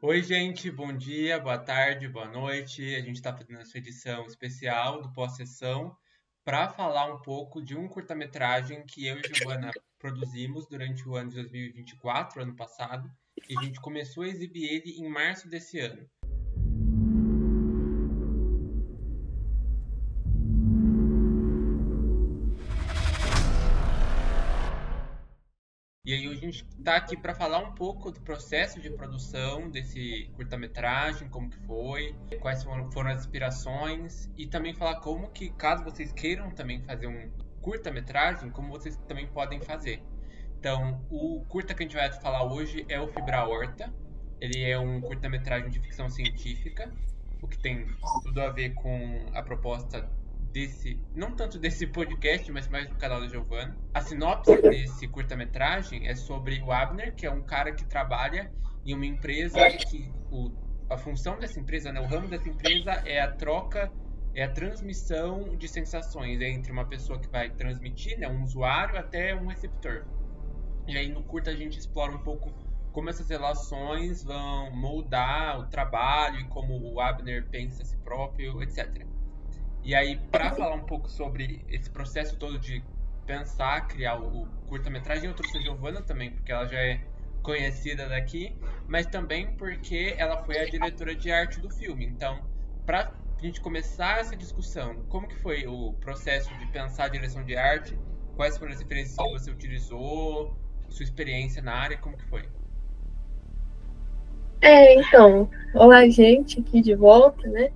Oi, gente, bom dia, boa tarde, boa noite. A gente está fazendo essa edição especial do Pós-Sessão para falar um pouco de um curta-metragem que eu e Giovana produzimos durante o ano de 2024, ano passado, e a gente começou a exibir ele em março desse ano. E aí hoje a gente está aqui para falar um pouco do processo de produção desse curta-metragem, como que foi, quais foram as inspirações e também falar como que, caso vocês queiram também fazer um curta-metragem, como vocês também podem fazer. Então, o curta que a gente vai falar hoje é o Fibra Horta. Ele é um curta-metragem de ficção científica, o que tem tudo a ver com a proposta desse, não tanto desse podcast, mas mais do canal da Giovanna. A sinopse desse curta-metragem é sobre o Abner, que é um cara que trabalha em uma empresa que a função dessa empresa, né, o ramo dessa empresa é a troca, é a transmissão de sensações entre uma pessoa que vai transmitir, né, um usuário, até um receptor. E aí no curta a gente explora um pouco como essas relações vão moldar o trabalho e como o Abner pensa a si próprio, etc. E aí, para falar um pouco sobre esse processo todo de pensar, criar o curta-metragem, eu trouxe a Giovana também, porque ela já é conhecida daqui, mas também porque ela foi a diretora de arte do filme. Então, para a gente começar essa discussão, como que foi o processo de pensar a direção de arte? Quais foram as referências que você utilizou? Sua experiência na área, como que foi? Então, olá, gente, aqui de volta, né?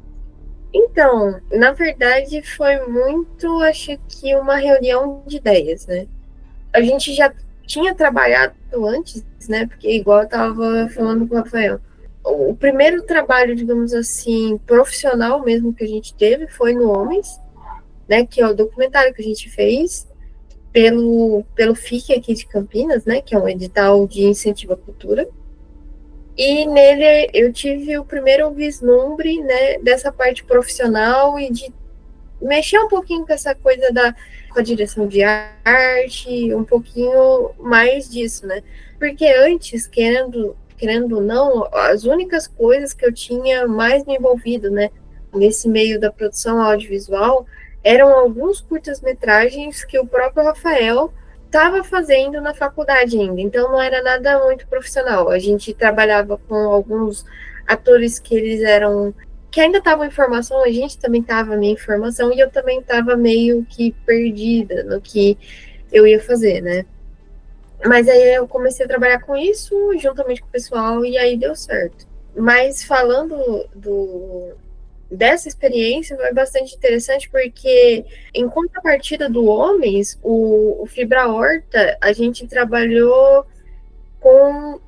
Então, na verdade, foi muito, acho que uma reunião de ideias, né? A gente já tinha trabalhado antes, né? Porque, igual eu estava falando com o Rafael, o primeiro trabalho, digamos assim, profissional mesmo que a gente teve foi no Homens, né? Que é o documentário que a gente fez pelo FIC aqui de Campinas, né? Que é um edital de incentivo à cultura. E nele eu tive o primeiro vislumbre, né, dessa parte profissional e de mexer um pouquinho com essa coisa com a direção de arte, um pouquinho mais disso, né? Porque antes, querendo ou não, as únicas coisas que eu tinha mais me envolvido, né, nesse meio da produção audiovisual, eram alguns curtas-metragens que o próprio Rafael estava fazendo na faculdade ainda, então não era nada muito profissional. A gente trabalhava com alguns atores que ainda estavam em formação, a gente também estava meio em formação e eu também estava meio que perdida no que eu ia fazer, né? Mas aí eu comecei a trabalhar com isso juntamente com o pessoal e aí deu certo. Mas falando dessa experiência foi bastante interessante porque, em contrapartida do Homens, o Fibra Horta, a gente trabalhou com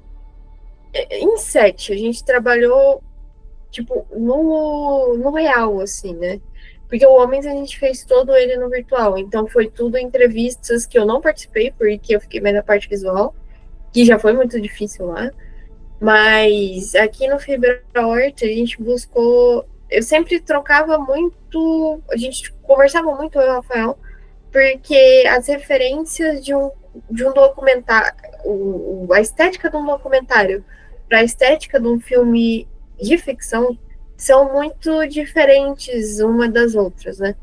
em set, a gente trabalhou tipo no real, assim, né? Porque o Homens a gente fez todo ele no virtual, então foi tudo entrevistas que eu não participei, porque eu fiquei mais na parte visual, que já foi muito difícil lá. Mas aqui no Fibra Horta a gente buscou. Eu sempre trocava muito. A gente conversava muito, eu e o Rafael, porque as referências de um documentário, a estética de um documentário para a estética de um filme de ficção são muito diferentes uma das outras, né?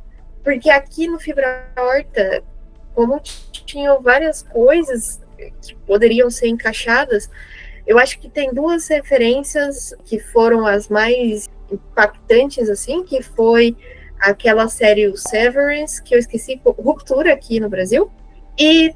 Porque aqui no Fibra Horta, como tinham várias coisas que poderiam ser encaixadas, eu acho que tem duas referências que foram as mais impactantes, assim, que foi aquela série o Severance, que eu esqueci, Ruptura aqui no Brasil, e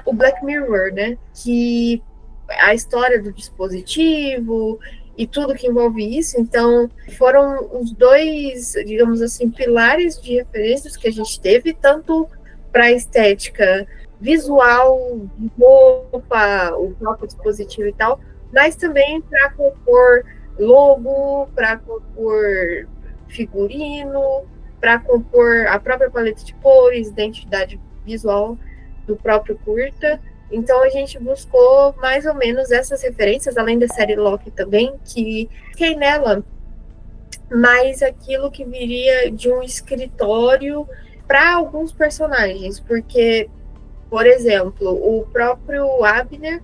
o Black Mirror, né? Que a história do dispositivo e tudo que envolve isso. Então, foram os dois, digamos assim, pilares de referências que a gente teve, tanto para a estética visual, roupa, o próprio dispositivo e tal, mas também para compor logo, para compor figurino, para compor a própria paleta de cores, identidade visual do próprio curta. Então a gente buscou mais ou menos essas referências, além da série Loki também, que fiquei nela, mais aquilo que viria de um escritório para alguns personagens, porque, por exemplo, o próprio Abner,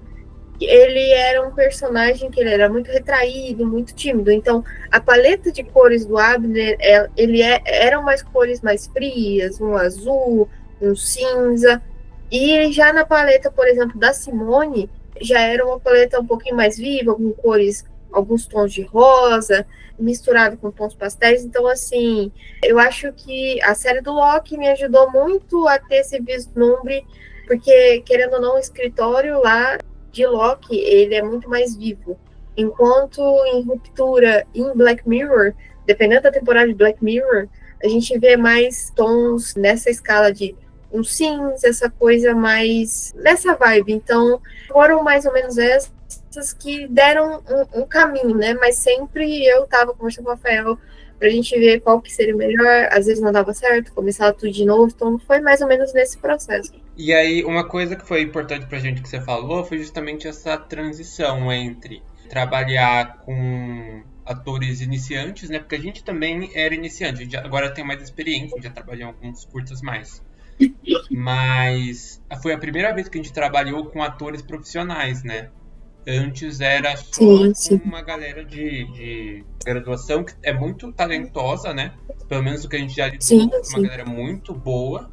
ele era um personagem que ele era muito retraído, muito tímido. Então, a paleta de cores do Abner, eram mais cores mais frias, um azul, um cinza. E já na paleta, por exemplo, da Simone, já era uma paleta um pouquinho mais viva, com cores, alguns tons de rosa, misturado com tons pastéis. Então, assim, eu acho que a série do Loki me ajudou muito a ter esse vislumbre, porque, querendo ou não, o escritório lá de Loki, ele é muito mais vivo. Enquanto em Ruptura e em Black Mirror, dependendo da temporada de Black Mirror, a gente vê mais tons nessa escala de um cinza, essa coisa mais nessa vibe. Então, foram mais ou menos essas que deram um caminho, né? Mas sempre eu tava conversando com o Rafael pra gente ver qual que seria o melhor. Às vezes não dava certo, começava tudo de novo. Então, foi mais ou menos nesse processo. E aí, uma coisa que foi importante pra gente que você falou foi justamente essa transição entre trabalhar com atores iniciantes, né? Porque a gente também era iniciante, a gente agora tem mais experiência, a gente já trabalhou em alguns curtas mais. Mas foi a primeira vez que a gente trabalhou com atores profissionais, né? Antes era só Sim. uma galera de graduação que é muito talentosa, né? Pelo menos o que a gente já lidou, uma galera muito boa.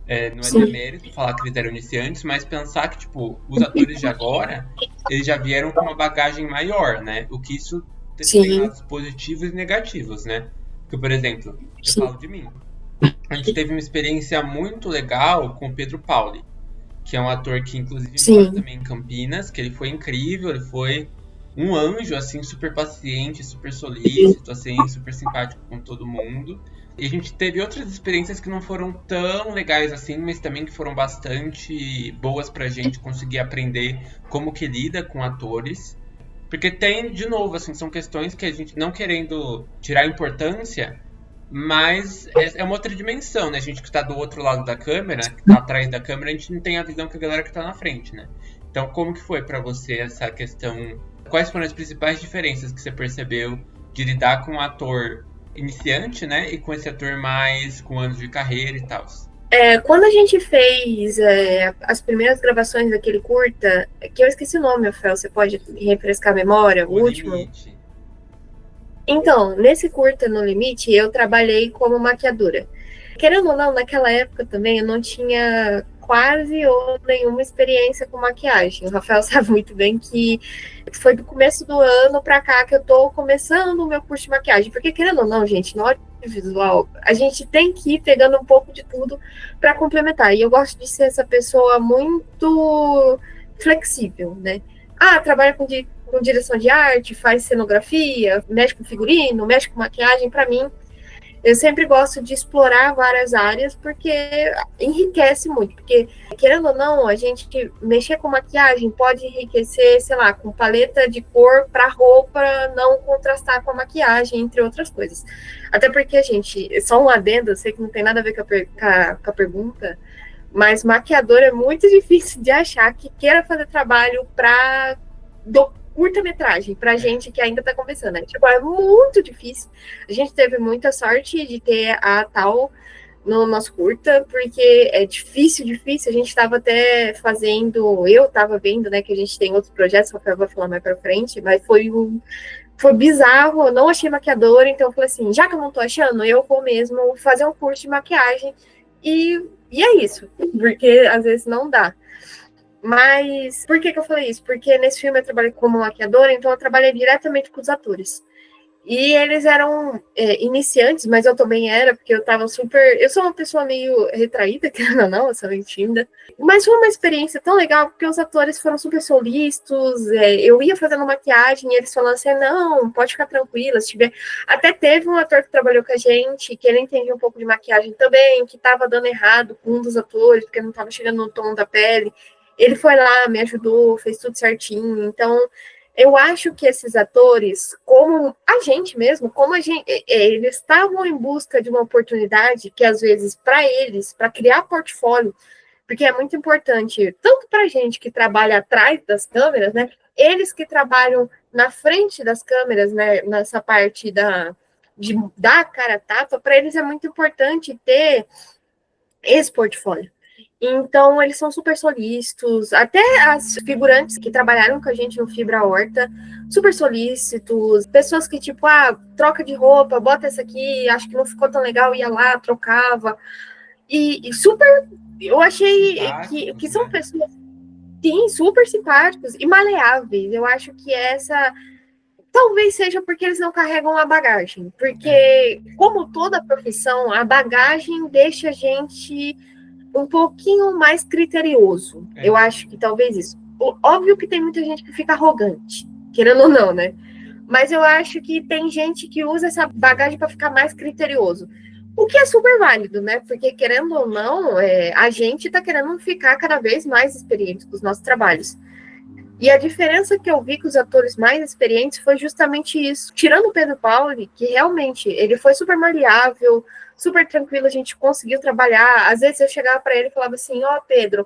Não é demérito falar que eles eram iniciantes, mas pensar que, tipo, os atores de agora, eles já vieram com uma bagagem maior, né? O que isso tem lados positivos e negativos, né? Porque, por exemplo, eu falo de mim. A gente teve uma experiência muito legal com o Pedro Pauli, que é um ator que, inclusive, mora também em Campinas, que ele foi incrível, ele foi um anjo, assim, super paciente, super solícito, assim, super simpático com todo mundo. E a gente teve outras experiências que não foram tão legais assim, mas também que foram bastante boas pra gente conseguir aprender como que lida com atores. Porque tem, de novo, assim, são questões que a gente, não querendo tirar importância, mas é uma outra dimensão, né? A gente que tá do outro lado da câmera, que tá atrás da câmera, a gente não tem a visão que a galera que tá na frente, né? Então, como que foi pra você essa questão? Quais foram as principais diferenças que você percebeu de lidar com um ator iniciante, né? E com esse ator mais com anos de carreira e tal? Quando a gente fez as primeiras gravações daquele curta, que eu esqueci o nome, Rafael, você pode refrescar a memória? O último? Limite. Então, nesse curta No Limite, eu trabalhei como maquiadora. Querendo ou não, naquela época também eu não tinha quase ou nenhuma experiência com maquiagem. O Rafael sabe muito bem que foi do começo do ano pra cá que eu tô começando o meu curso de maquiagem. Porque, querendo ou não, gente, no audiovisual, a gente tem que ir pegando um pouco de tudo para complementar. E eu gosto de ser essa pessoa muito flexível, né? Trabalha com direção de arte, faz cenografia, mexe com figurino, mexe com maquiagem. Para mim, eu sempre gosto de explorar várias áreas porque enriquece muito. Porque, querendo ou não, a gente mexer com maquiagem pode enriquecer, sei lá, com paleta de cor para roupa não contrastar com a maquiagem, entre outras coisas. Até porque, gente, só um adendo, eu sei que não tem nada a ver com a pergunta, mas maquiador é muito difícil de achar que queira fazer trabalho para curta-metragem, pra gente que ainda tá começando, né? Tipo, é muito difícil. A gente teve muita sorte de ter a Tal no nosso curta, porque é difícil. A gente tava até fazendo, eu tava vendo, né, que a gente tem outros projetos, que eu vou falar mais pra frente, mas foi bizarro, eu não achei maquiadora, então eu falei assim, já que eu não tô achando, eu vou mesmo fazer um curso de maquiagem e é isso, porque às vezes não dá. Mas por que eu falei isso? Porque nesse filme eu trabalhei como maquiadora, então eu trabalhei diretamente com os atores. E eles eram iniciantes, mas eu também era, porque eu tava super. Eu sou uma pessoa meio retraída, que não, eu sou meio tímida. Mas foi uma experiência tão legal, porque os atores foram super solícitos. Eu ia fazendo maquiagem e eles falaram assim: não, pode ficar tranquila. Se tiver. Até teve um ator que trabalhou com a gente, que ele entendia um pouco de maquiagem também, que tava dando errado com um dos atores, porque não tava chegando no tom da pele. Ele foi lá, me ajudou, fez tudo certinho. Então, eu acho que esses atores, como a gente mesmo, como a gente, eles estavam em busca de uma oportunidade que, às vezes, para eles, para criar portfólio, porque é muito importante, tanto para a gente que trabalha atrás das câmeras, né? Eles que trabalham na frente das câmeras, né? Nessa parte de dar a cara a tapa, para eles é muito importante ter esse portfólio. Então, eles são super solícitos. Até as figurantes que trabalharam com a gente no Fibra Horta, super solícitos. Pessoas que, tipo, troca de roupa, bota essa aqui, acho que não ficou tão legal, ia lá, trocava. E super. Eu achei que são né? pessoas, sim, super simpáticos e maleáveis. Eu acho que essa. Talvez seja porque eles não carregam a bagagem. Porque, como toda profissão, a bagagem deixa a gente um pouquinho mais criterioso. Eu acho que talvez isso. Óbvio que tem muita gente que fica arrogante, querendo ou não, né? Mas eu acho que tem gente que usa essa bagagem para ficar mais criterioso. O que é super válido, né? Porque, querendo ou não, a gente está querendo ficar cada vez mais experiente com os nossos trabalhos. E a diferença que eu vi com os atores mais experientes foi justamente isso. Tirando o Pedro Pauli, que realmente ele foi super maleável, super tranquilo, a gente conseguiu trabalhar. Às vezes eu chegava para ele e falava assim: ó, Pedro,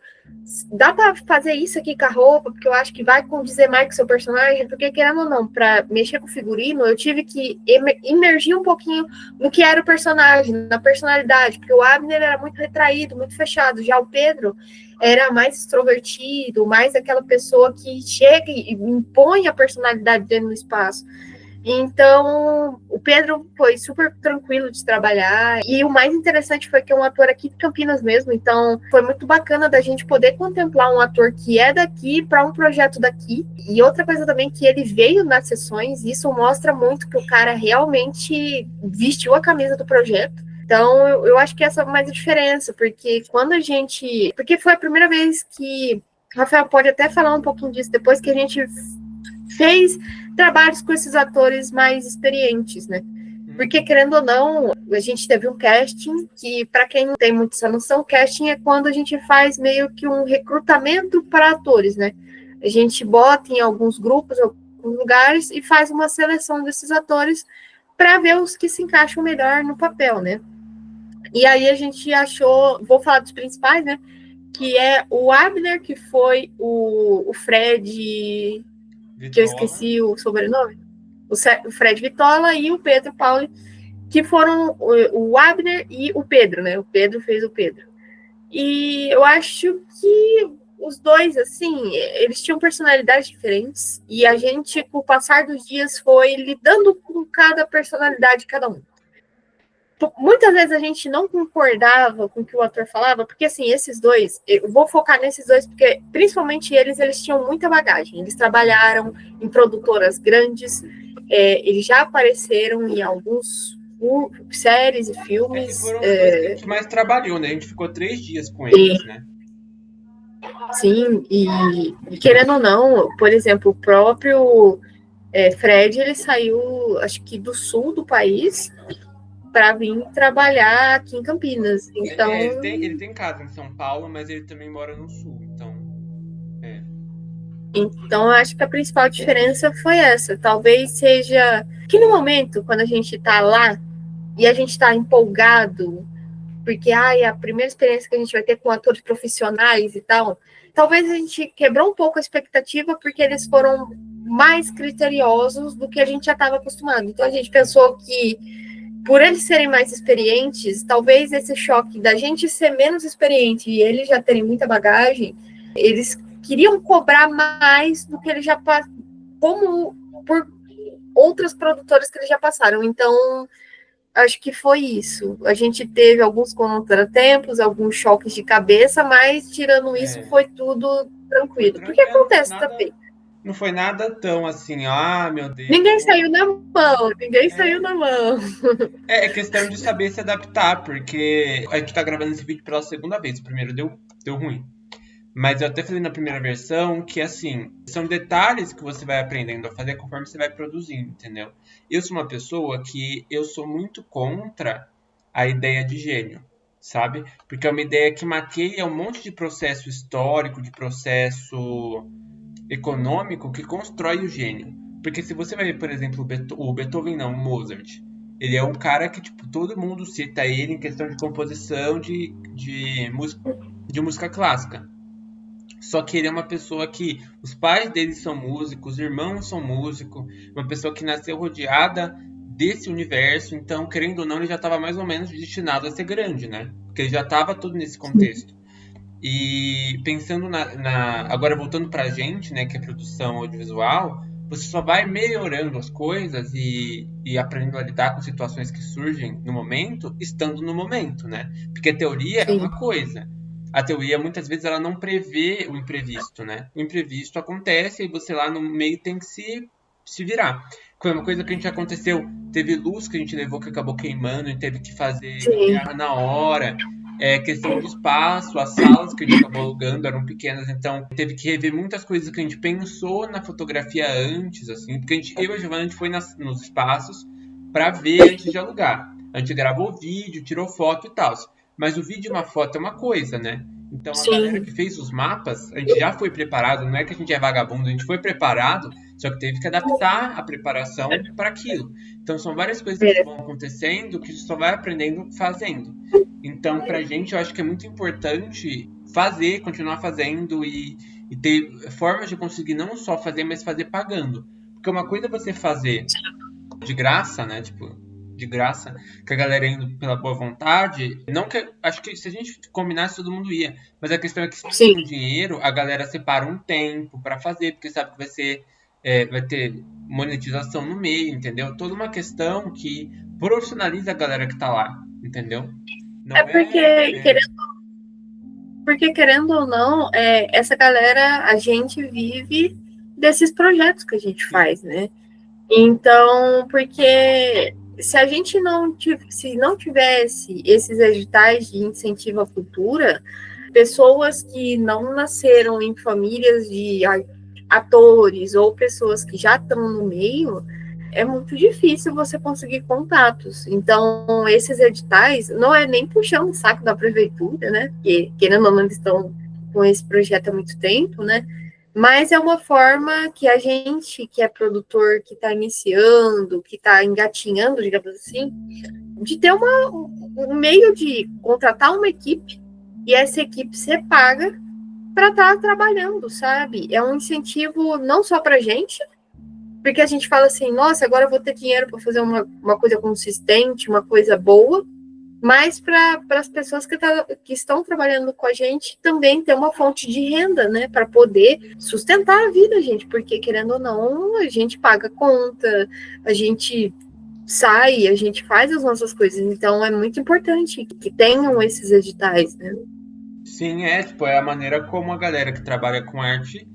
dá para fazer isso aqui com a roupa, porque eu acho que vai condizer mais com o seu personagem, porque querendo ou não, para mexer com o figurino, eu tive que imergir um pouquinho no que era o personagem, na personalidade, porque o Abner era muito retraído, muito fechado, já o Pedro era mais extrovertido, mais aquela pessoa que chega e impõe a personalidade dele no espaço. Então, o Pedro foi super tranquilo de trabalhar. E o mais interessante foi que é um ator aqui de Campinas mesmo. Então, foi muito bacana da gente poder contemplar um ator que é daqui para um projeto daqui. E outra coisa também que ele veio nas sessões, isso mostra muito que o cara realmente vestiu a camisa do projeto. Então, eu acho que essa é mais a diferença, porque quando a gente. Porque foi a primeira vez que. Rafael pode até falar um pouquinho disso depois que a gente fez trabalhos com esses atores mais experientes, né? Porque, querendo ou não, a gente teve um casting que, para quem não tem muito essa noção, casting é quando a gente faz meio que um recrutamento para atores, né? A gente bota em alguns grupos, alguns lugares e faz uma seleção desses atores para ver os que se encaixam melhor no papel, né? E aí a gente achou, vou falar dos principais, né? Que é o Abner, que foi o Fred, Vitola. que eu esqueci o sobrenome, o Fred Vitola e o Pedro Pauli, que foram o Abner e o Pedro, né? O Pedro fez o Pedro. E eu acho que os dois, assim, eles tinham personalidades diferentes e a gente, com o passar dos dias, foi lidando com cada personalidade de cada um. Muitas vezes a gente não concordava com o que o ator falava, porque assim, esses dois, eu vou focar nesses dois, porque principalmente eles tinham muita bagagem. Eles trabalharam em produtoras grandes, eles já apareceram em alguns séries e filmes. Foram os dois que a gente mais trabalhou, né? A gente ficou 3 dias com eles, né? Sim, e querendo ou não, por exemplo, o próprio Fred, ele saiu, acho que do sul do país, para vir trabalhar aqui em Campinas. Então, ele tem casa em São Paulo, mas ele também mora no sul, Então, eu acho que a principal diferença foi essa. Talvez seja que no momento, quando a gente está lá e a gente está empolgado, porque é a primeira experiência que a gente vai ter com atores profissionais e tal, talvez a gente quebrou um pouco a expectativa porque eles foram mais criteriosos do que a gente já estava acostumado. Então, a gente pensou que por eles serem mais experientes, talvez esse choque da gente ser menos experiente e eles já terem muita bagagem, eles queriam cobrar mais do que eles já passaram, como por outras produtoras que eles já passaram. Então, acho que foi isso. A gente teve alguns contratempos, alguns choques de cabeça, mas tirando isso, foi tudo tranquilo. Porque acontece também. Não foi nada tão assim, meu Deus. Ninguém saiu na mão, saiu na mão. É questão de saber se adaptar, porque a gente tá gravando esse vídeo pela segunda vez. O primeiro deu ruim. Mas eu até falei na primeira versão que, assim, são detalhes que você vai aprendendo a fazer conforme você vai produzindo, entendeu? Eu sou uma pessoa que eu sou muito contra a ideia de gênio, sabe? Porque é uma ideia que maqueia um monte de processo histórico, de processo econômico que constrói o gênio. Porque se você vai ver, por exemplo, o Beethoven, não, o Mozart, ele é um cara que, tipo, todo mundo cita ele em questão de composição de música clássica. Só que ele é uma pessoa que os pais dele são músicos, os irmãos são músicos, uma pessoa que nasceu rodeada desse universo, então, querendo ou não, ele já estava mais ou menos destinado a ser grande, né? Porque ele já estava todo nesse contexto. E pensando agora voltando pra gente, né, que é produção audiovisual, você só vai melhorando as coisas e aprendendo a lidar com situações que surgem no momento, estando no momento, né? Porque a teoria é Sim, uma coisa. A teoria, muitas vezes, ela não prevê o imprevisto, né? O imprevisto acontece e você lá no meio tem que se virar. Foi uma coisa que a gente aconteceu, teve luz que a gente levou que acabou queimando e teve que fazer sim, gambiarra na hora. Questão de espaço, as salas que a gente acabou alugando eram pequenas, então teve que rever muitas coisas que a gente pensou na fotografia antes, assim, porque eu e a Giovana, a gente foi nos espaços para ver antes de alugar. A gente gravou vídeo, tirou foto e tal. Mas o vídeo e uma foto é uma coisa, né? Então a galera sim. que fez os mapas, a gente já foi preparado, não é que a gente é vagabundo, a gente foi preparado, só que teve que adaptar a preparação para aquilo. Então são várias coisas que É, vão acontecendo que a gente só vai aprendendo fazendo. Então, pra gente, eu acho que é muito importante fazer, continuar fazendo e ter formas de conseguir não só fazer, mas fazer pagando. Porque uma coisa é você fazer de graça, né? Tipo, de graça, que a galera indo pela boa vontade. Não que. Acho que se a gente combinasse, todo mundo ia. Mas a questão é que se sim. tem um dinheiro, a galera separa um tempo pra fazer, porque sabe que vai ser. Vai ter monetização no meio, entendeu? Toda uma questão que profissionaliza a galera que tá lá, entendeu? É Não porque, é. querendo ou não, essa galera, a gente vive desses projetos que a gente Sim, faz, né? Então, porque se a gente se não tivesse esses editais de incentivo à cultura, pessoas que não nasceram em famílias de atores ou pessoas que já estão no meio, é muito difícil você conseguir contatos. Então, esses editais não é nem puxando o saco da prefeitura, né? Porque, querendo ou não, eles estão com esse projeto há muito tempo, né? Mas é uma forma que a gente, que é produtor, que está iniciando, que está engatinhando, digamos assim, de ter um meio de contratar uma equipe e essa equipe ser paga para estar trabalhando, sabe? É um incentivo não só para a gente, porque a gente fala assim, nossa, agora eu vou ter dinheiro para fazer uma coisa consistente, uma coisa boa, mas para as pessoas que estão trabalhando com a gente também ter uma fonte de renda, né, para poder sustentar a vida, gente, porque querendo ou não, a gente paga conta, a gente sai, a gente faz as nossas coisas, então é muito importante que tenham esses editais, né? sim, tipo, é a maneira como a galera que trabalha com arte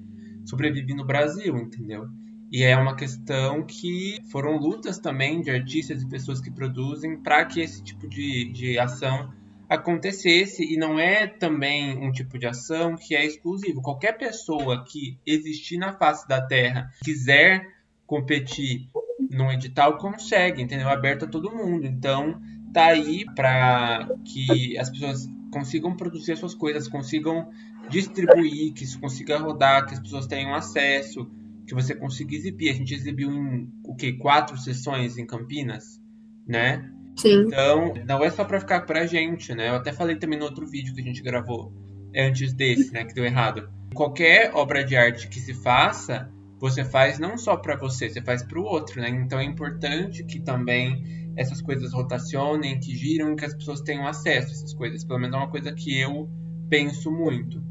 sobrevive no Brasil, entendeu? E é uma questão que foram lutas também de artistas e pessoas que produzem para que esse tipo de ação acontecesse. E não é também um tipo de ação que é exclusivo. Qualquer pessoa que existir na face da Terra quiser competir num edital consegue, entendeu? É aberto a todo mundo. Então, tá aí para que as pessoas consigam produzir as suas coisas, consigam distribuir, que isso consiga rodar, que as pessoas tenham acesso, que você consiga exibir. A gente exibiu em o quê? 4 sessões em Campinas, né? Sim, Então, não é só pra ficar pra gente, né? Eu até falei também no outro vídeo que a gente gravou antes desse, né, que deu errado. Qualquer obra de arte que se faça, você faz não só pra você faz pro outro, né? Então é importante que também essas coisas rotacionem, que giram, que as pessoas tenham acesso a essas coisas. Pelo menos é uma coisa que eu penso muito.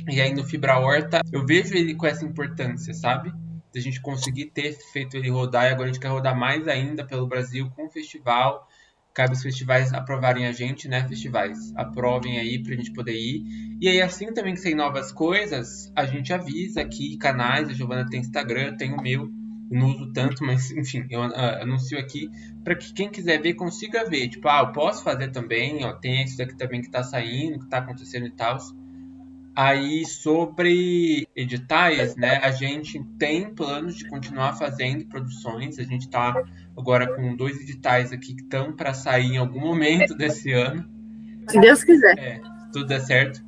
E aí no Fibra Horta, eu vejo ele com essa importância, sabe? De a gente conseguir ter feito ele rodar, e agora a gente quer rodar mais ainda pelo Brasil com o festival. Cabe os festivais aprovarem a gente, né? Festivais aprovem aí pra gente poder ir. E aí, assim também que saem novas coisas, a gente avisa aqui, canais, a Giovana tem Instagram, eu tenho o meu. Eu não uso tanto, mas enfim, eu anuncio aqui para que quem quiser ver consiga ver. Tipo, eu posso fazer também, ó, tem isso aqui também que tá saindo, que tá acontecendo e tal. Aí, sobre editais, né, a gente tem planos de continuar fazendo produções. A gente está agora com 2 editais aqui que estão para sair em algum momento desse ano. se Deus quiser. Se tudo der certo.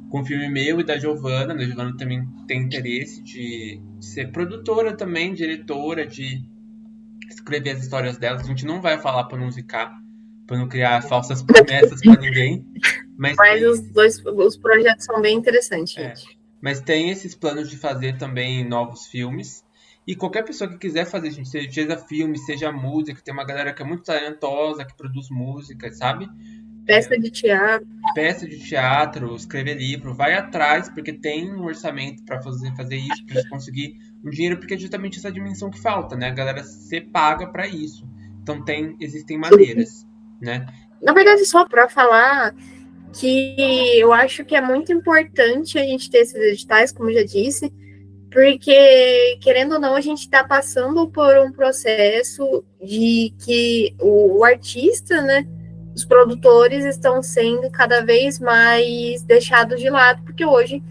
Com o filme meu e da Giovana. A Giovana também tem interesse de ser produtora também, diretora, de escrever as histórias dela. A gente não vai falar para não zicar, para não criar falsas promessas para ninguém. Mas Mas tem os projetos são bem interessantes, É, gente. mas tem esses planos de fazer também novos filmes. E qualquer pessoa que quiser fazer, gente, seja filme, seja música, tem uma galera que é muito talentosa, que produz música, sabe? Peça de teatro. Peça de teatro, escrever livro, vai atrás, porque tem um orçamento para fazer isso, para conseguir um dinheiro, porque é justamente essa dimensão que falta, né? A galera ser paga para isso. Então existem maneiras, né? Na verdade, só para falar que eu acho que é muito importante a gente ter esses editais, como eu já disse, porque, querendo ou não, a gente está passando por um processo de que o artista, né, os produtores estão sendo cada vez mais deixados de lado, porque hoje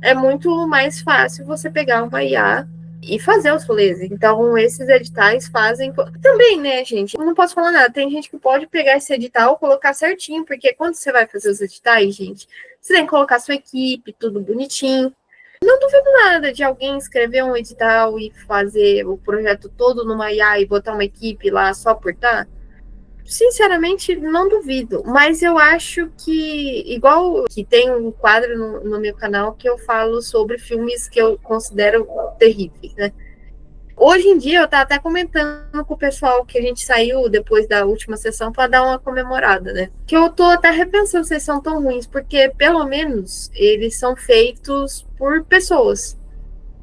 é muito mais fácil você pegar uma IA e fazer os rolês. Então, esses editais fazem... Também, né, gente? Eu não posso falar nada. Tem gente que pode pegar esse edital e colocar certinho, porque quando você vai fazer os editais, gente, você tem que colocar sua equipe, tudo bonitinho. Não duvido nada de alguém escrever um edital e fazer o projeto todo numa IA e botar uma equipe lá só por tá. Sinceramente, não duvido. Mas eu acho que, igual que tem um quadro no meu canal que eu falo sobre filmes que eu considero terríveis, né? Hoje em dia, eu tava até comentando com o pessoal que a gente saiu depois da última sessão para dar uma comemorada, né? Que eu tô até repensando se eles são tão ruins, porque pelo menos eles são feitos por pessoas.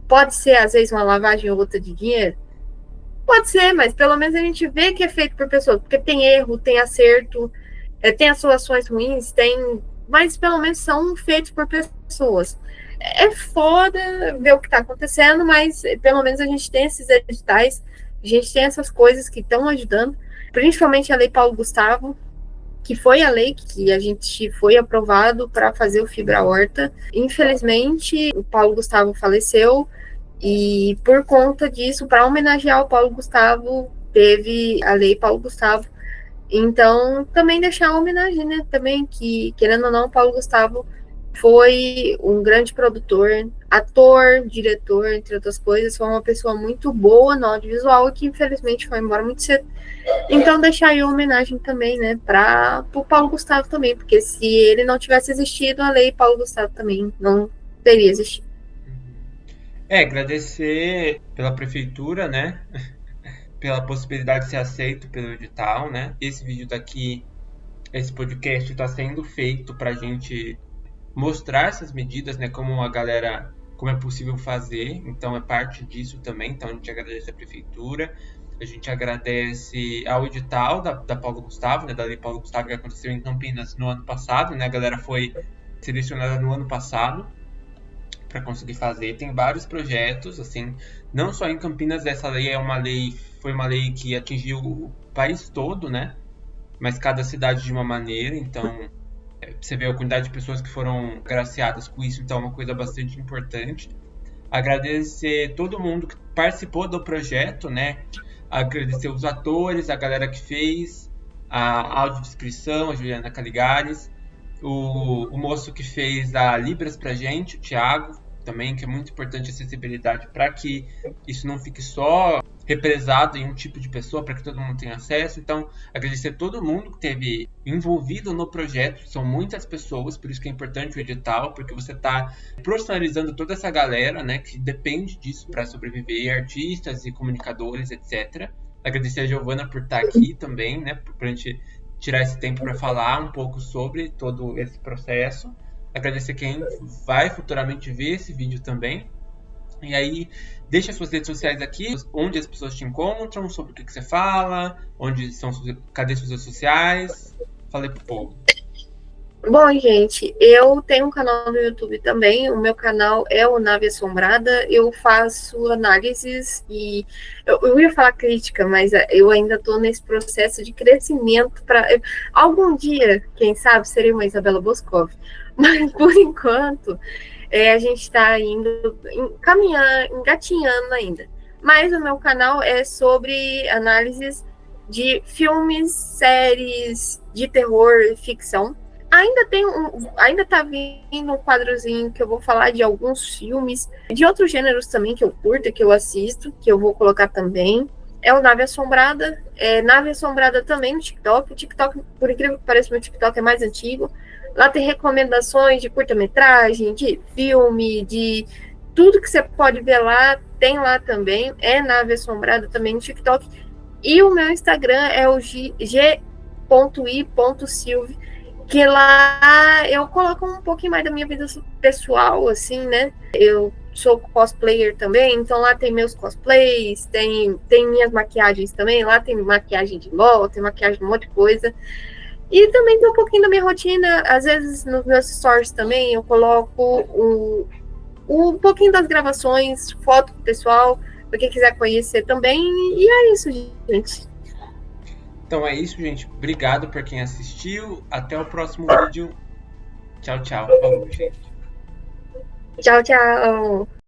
Pode ser, às vezes, uma lavagem ou outra de dinheiro. Pode ser, mas pelo menos a gente vê que é feito por pessoas, porque tem erro, tem acerto, tem atuações ruins, mas pelo menos são feitos por pessoas. É foda ver o que está acontecendo, mas pelo menos a gente tem esses editais, a gente tem essas coisas que estão ajudando, principalmente a Lei Paulo Gustavo, que foi a lei que a gente foi aprovado para fazer o Fibra Horta. Infelizmente, o Paulo Gustavo faleceu, e por conta disso, para homenagear o Paulo Gustavo, teve a Lei Paulo Gustavo. Então, também deixar uma homenagem, né? Também que, querendo ou não, o Paulo Gustavo foi um grande produtor, ator, diretor, entre outras coisas. Foi uma pessoa muito boa no audiovisual e que, infelizmente, foi embora muito cedo. Então, deixar aí uma homenagem também, né? Para o Paulo Gustavo também, porque se ele não tivesse existido, a Lei Paulo Gustavo também não teria existido. Agradecer pela prefeitura, né? Pela possibilidade de ser aceito pelo edital, né? Esse vídeo daqui, esse podcast está sendo feito para a gente mostrar essas medidas, né? Como é possível fazer. Então é parte disso também. Então a gente agradece a prefeitura, a gente agradece ao edital da Paulo Gustavo, né? Da Lei Paulo Gustavo, que aconteceu em Campinas no ano passado, né? A galera foi selecionada no ano passado para conseguir fazer. Tem vários projetos, assim, não só em Campinas. Essa lei foi uma lei que atingiu o país todo, né? Mas cada cidade de uma maneira. Então, você vê a quantidade de pessoas que foram agraciadas com isso, então é uma coisa bastante importante. Agradecer todo mundo que participou do projeto, né? Agradecer os atores, a galera que fez a audiodescrição, a Juliana Caligares, o moço que fez a Libras pra gente, o Thiago, também, que é muito importante a acessibilidade para que isso não fique só represado em um tipo de pessoa, para que todo mundo tenha acesso. Então, agradecer todo mundo que esteve envolvido no projeto, são muitas pessoas, por isso que é importante o edital, porque você está profissionalizando toda essa galera, né, que depende disso para sobreviver, artistas e comunicadores, etc. Agradecer a Giovana por estar aqui também, né, para a gente tirar esse tempo para falar um pouco sobre todo esse processo. Agradecer quem vai futuramente ver esse vídeo também. E aí, deixa suas redes sociais aqui, onde as pessoas te encontram, sobre o que você fala, cadê suas redes sociais. Falei pro povo. Bom, gente, eu tenho um canal no YouTube também. O meu canal é o Nave Assombrada. Eu faço análises e eu ia falar crítica, mas eu ainda estou nesse processo de crescimento para algum dia, quem sabe, serei uma Isabela Boscov. Mas por enquanto a gente está indo engatinhando ainda. Mas o meu canal é sobre análises de filmes, séries de terror e ficção. Ainda tá vindo um quadrozinho que eu vou falar de alguns filmes, de outros gêneros também que eu curto, que eu assisto, que eu vou colocar também. É o Nave Assombrada. Nave Assombrada também no TikTok. O TikTok, por incrível que pareça, meu TikTok é mais antigo. Lá tem recomendações de curta-metragem, de filme, de tudo que você pode ver lá, tem lá também. É Nave Assombrada também no TikTok. E o meu Instagram é o g.i.silve, que lá eu coloco um pouquinho mais da minha vida pessoal, assim, né? Eu sou cosplayer também, então lá tem meus cosplays, tem minhas maquiagens também, lá tem maquiagem de LOL, tem maquiagem de um monte de coisa. E também tem um pouquinho da minha rotina, às vezes nos meus stories também eu coloco um pouquinho das gravações, foto pro pessoal, pra quem quiser conhecer também, e é isso, gente. Então é isso, gente. Obrigado por quem assistiu. Até o próximo vídeo. Tchau, tchau. Falou, gente. Tchau, tchau.